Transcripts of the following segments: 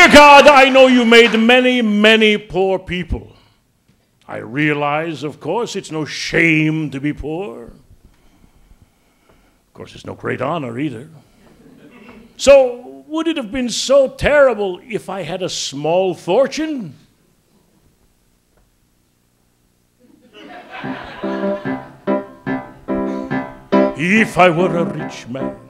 Dear God, I know you made many, many poor people. I realize, of course, it's no shame to be poor. Of course, it's no great honor either. So, would it have been so terrible if I had a small fortune? If I were a rich man,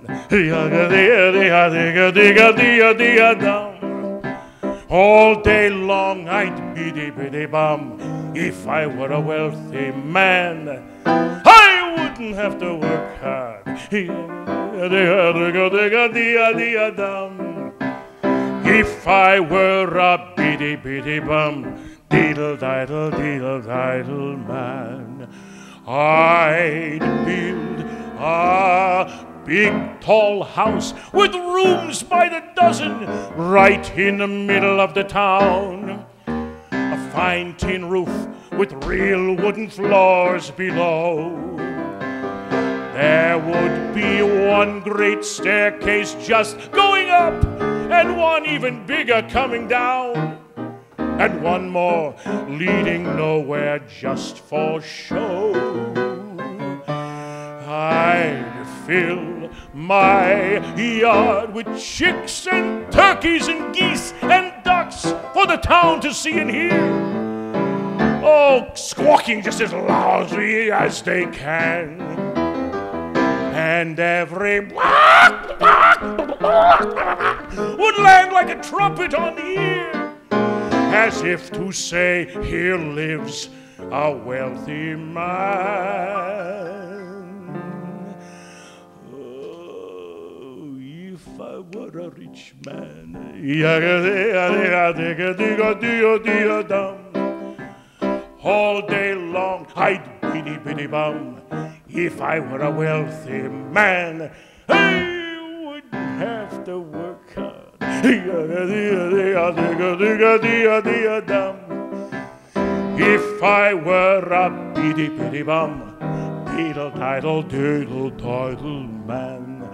all day long I'd biddy-biddy-bum. If I were a wealthy man, I wouldn't have to work hard. If I were a biddy-biddy-bum, diddle-diddle-diddle-diddle man, I'd build a big tall house with rooms by the dozen right in the middle of the town. A fine tin roof with real wooden floors below. There would be one great staircase just going up and one even bigger coming down. And one more leading nowhere just for show. I'd fill my yard with chicks and turkeys and geese and ducks for the town to see and hear. Oh, squawking just as loudly as they can. And every would land like a trumpet on the ear, as if to say, here lives a wealthy man. Oh, if I were a rich man, all day long I'd biddy-biddy-bum. If I were a wealthy man, I wouldn't have to work hard. If I were a biddy-biddy-bum, diddle-diddle-diddle-diddle man,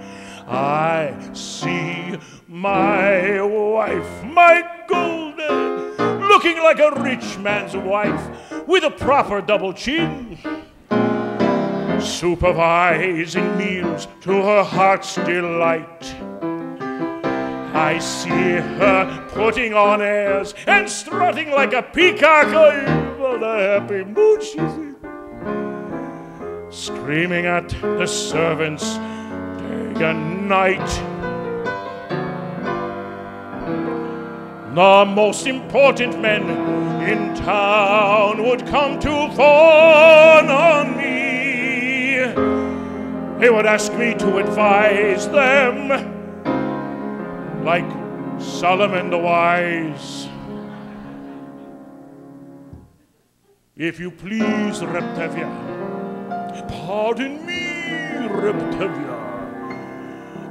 I see my wife, my golden, looking like a rich man's wife with a proper double chin, supervising meals to her heart's delight. I see her putting on airs and strutting like a peacock. Oh, what a happy mood she's in. Screaming at the servants day and night. The most important men in town would come to fawn on me. They would ask me to advise them, like Solomon the Wise. If you please, Reptavia, pardon me, Reptavia,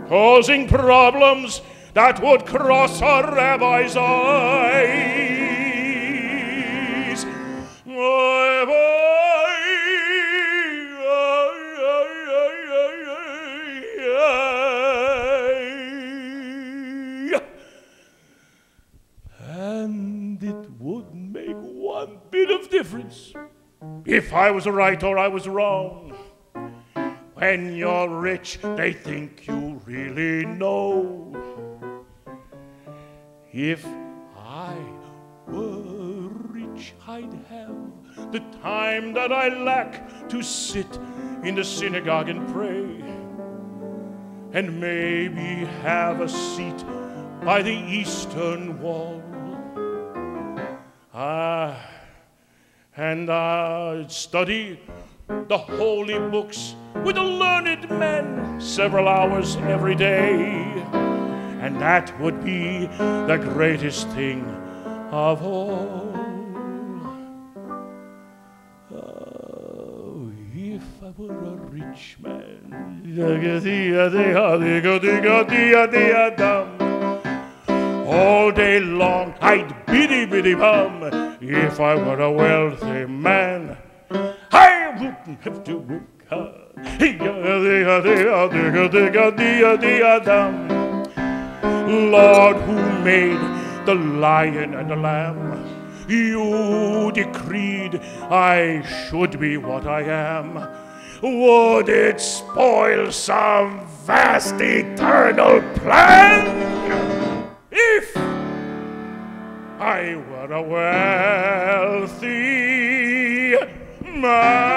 causing problems that would cross a rabbi's eyes. And it would make one bit of difference if I was right or I was wrong. When you're rich, they think you really know. If I were rich, I'd have the time that I lack to sit in the synagogue and pray, and maybe have a seat by the eastern wall. And I'd study the holy books with the learned men several hours every day. And that would be the greatest thing of all. Oh, if I were a rich man. All day long I'd biddy-biddy-bum. If I were a wealthy man, I wouldn't have to work hard. Lord, who made the lion and the lamb. You decreed I should be what I am. Would it spoil some vast eternal plan if I were a wealthy man?